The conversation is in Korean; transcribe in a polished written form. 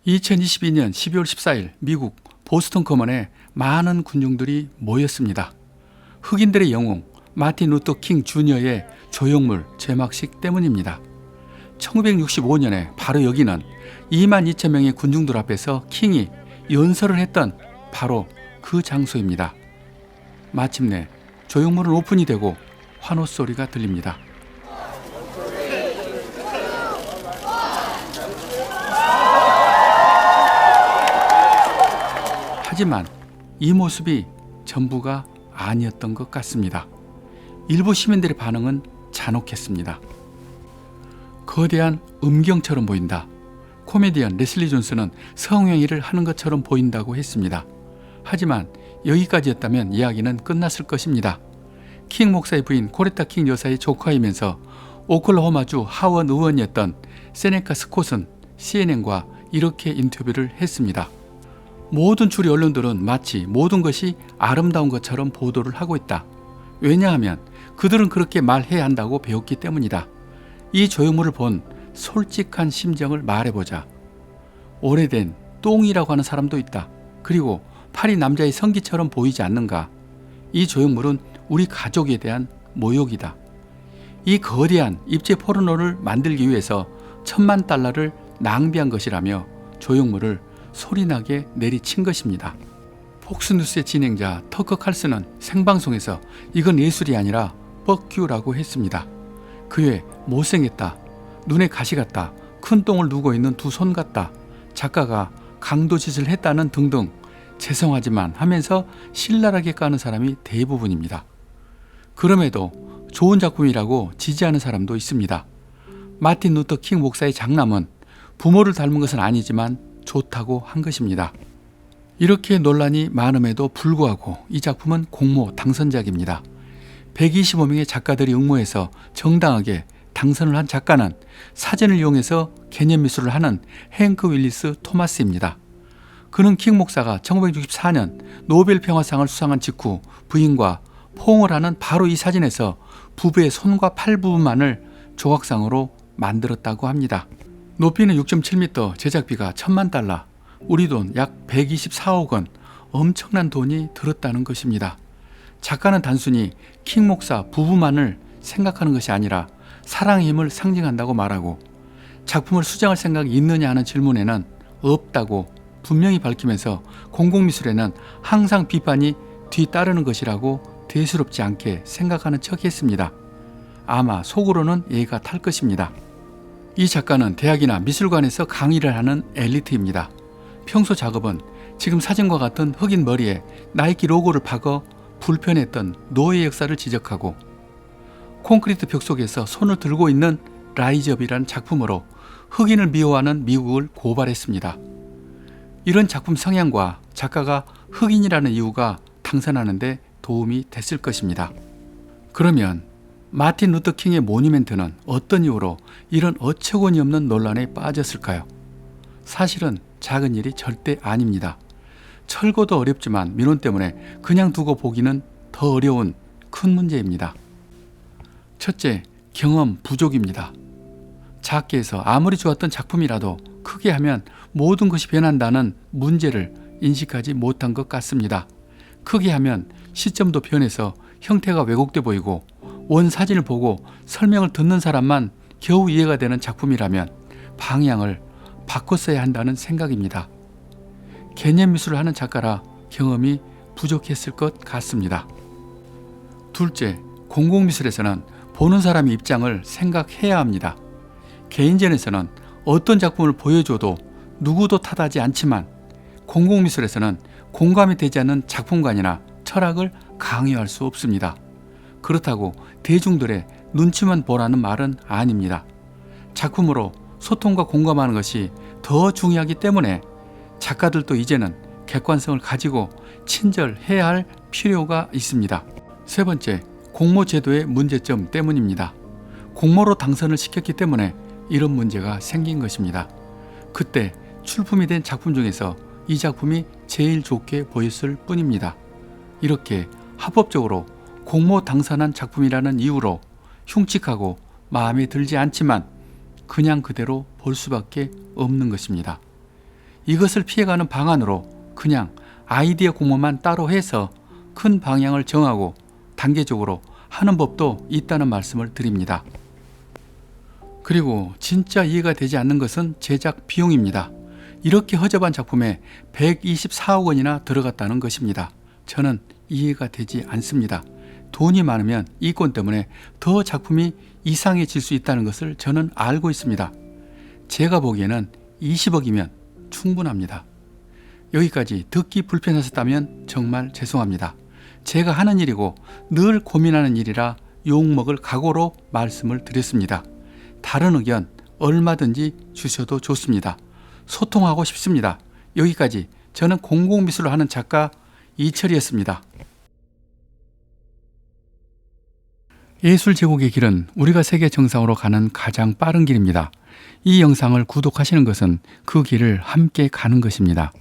2022년 12월 14일 미국 보스턴 커먼에 많은 군중들이 모였습니다. 흑인들의 영웅 마틴 루터 킹 주니어의 조형물 제막식 때문입니다. 1965년에 바로 여기는 2만 2천 명의 군중들 앞에서 킹이 연설을 했던 바로 그 장소입니다. 마침내 조형물은 오픈이 되고 환호 소리가 들립니다. 하지만 이 모습이 전부가 아니었던 것 같습니다. 일부 시민들의 반응은 잔혹했습니다. 거대한 음경처럼 보인다. 코미디언 레슬리 존스는 성행위를 하는 것처럼 보인다고 했습니다. 하지만 여기까지였다면 이야기는 끝났을 것입니다. 킹 목사의 부인 코레타 킹 여사의 조카이면서 오클라호마주 하원 의원이었던 세네카 스콧은 CNN과 이렇게 인터뷰를 했습니다. 모든 주류 언론들은 마치 모든 것이 아름다운 것처럼 보도를 하고 있다. 왜냐하면 그들은 그렇게 말해야 한다고 배웠기 때문이다. 이 조형물을 본 솔직한 심정을 말해보자. 오래된 똥이라고 하는 사람도 있다. 그리고 팔이 남자의 성기처럼 보이지 않는가? 이 조형물은 우리 가족에 대한 모욕이다. 이 거대한 입체 포르노를 만들기 위해서 $10,000,000를 낭비한 것이라며 조형물을 소리나게 내리친 것입니다. 폭스뉴스의 진행자 터커 칼슨은 생방송에서 이건 예술이 아니라 뻑큐라고 했습니다. 그의 못생겼다, 눈에 가시 같다, 큰 똥을 누고 있는 두 손 같다, 작가가 강도짓을 했다는 등등 죄송하지만 하면서 신랄하게 까는 사람이 대부분입니다. 그럼에도 좋은 작품이라고 지지하는 사람도 있습니다. 마틴 루터 킹 목사의 장남은 부모를 닮은 것은 아니지만 좋다고 한 것입니다. 이렇게 논란이 많음에도 불구하고 이 작품은 공모 당선작입니다. 125명의 작가들이 응모해서 정당하게 당선을 한 작가는 사진을 이용해서 개념 미술을 하는 행크 윌리스 토마스입니다. 그는 킹 목사가 1964년 노벨 평화상을 수상한 직후 부인과 포옹을 하는 바로 이 사진에서 부부의 손과 팔 부분만을 조각상으로 만들었다고 합니다. 높이는 6.7m, 제작비가 $10,000,000, 우리 돈 약 124억 원, 엄청난 돈이 들었다는 것입니다. 작가는 단순히 킹 목사 부부만을 생각하는 것이 아니라 사랑의 힘을 상징한다고 말하고 작품을 수정할 생각이 있느냐 하는 질문에는 없다고 분명히 밝히면서 공공미술에는 항상 비판이 뒤따르는 것이라고 대수롭지 않게 생각하는 척했습니다. 아마 속으로는 예가 탈 것입니다. 이 작가는 대학이나 미술관에서 강의를 하는 엘리트입니다. 평소 작업은 지금 사진과 같은 흑인 머리에 나이키 로고를 박어 불편했던 노예 역사를 지적하고 콘크리트 벽 속에서 손을 들고 있는 라이즈업이라는 작품으로 흑인을 미워하는 미국을 고발했습니다. 이런 작품 성향과 작가가 흑인이라는 이유가 당선하는데 도움이 됐을 것입니다. 그러면 마틴 루터 킹의 모뉴멘트는 어떤 이유로 이런 어처구니 없는 논란에 빠졌을까요? 사실은 작은 일이 절대 아닙니다. 철거도 어렵지만 민원 때문에 그냥 두고 보기는 더 어려운 큰 문제입니다. 첫째, 경험 부족입니다. 작게 해서 아무리 좋았던 작품이라도 크게 하면 모든 것이 변한다는 문제를 인식하지 못한 것 같습니다. 크게 하면 시점도 변해서 형태가 왜곡돼 보이고 원 사진을 보고 설명을 듣는 사람만 겨우 이해가 되는 작품이라면 방향을 바꿨어야 한다는 생각입니다. 개념 미술을 하는 작가라 경험이 부족했을 것 같습니다. 둘째, 공공미술에서는 보는 사람의 입장을 생각해야 합니다. 개인전에서는 어떤 작품을 보여줘도 누구도 탓하지 않지만 공공미술에서는 공감이 되지 않는 작품관이나 철학을 강요할 수 없습니다. 그렇다고 대중들의 눈치만 보라는 말은 아닙니다. 작품으로 소통과 공감하는 것이 더 중요하기 때문에 작가들도 이제는 객관성을 가지고 친절해야 할 필요가 있습니다. 세 번째, 공모제도의 문제점 때문입니다. 공모로 당선을 시켰기 때문에 이런 문제가 생긴 것입니다. 그때 출품이 된 작품 중에서 이 작품이 제일 좋게 보였을 뿐입니다. 이렇게 합법적으로 공모 당선한 작품이라는 이유로 흉측하고 마음에 들지 않지만 그냥 그대로 볼 수밖에 없는 것입니다. 이것을 피해가는 방안으로 그냥 아이디어 공모만 따로 해서 큰 방향을 정하고 단계적으로 하는 법도 있다는 말씀을 드립니다. 그리고 진짜 이해가 되지 않는 것은 제작 비용입니다. 이렇게 허접한 작품에 124억 원이나 들어갔다는 것입니다. 저는 이해가 되지 않습니다. 돈이 많으면 이권 때문에 더 작품이 이상해질 수 있다는 것을 저는 알고 있습니다. 제가 보기에는 20억이면 충분합니다. 여기까지 듣기 불편하셨다면 정말 죄송합니다. 제가 하는 일이고 늘 고민하는 일이라 욕먹을 각오로 말씀을 드렸습니다. 다른 의견 얼마든지 주셔도 좋습니다. 소통하고 싶습니다. 여기까지 저는 공공미술을 하는 작가 이철이었습니다. 예술 제국의 길은 우리가 세계 정상으로 가는 가장 빠른 길입니다. 이 영상을 구독하시는 것은 그 길을 함께 가는 것입니다.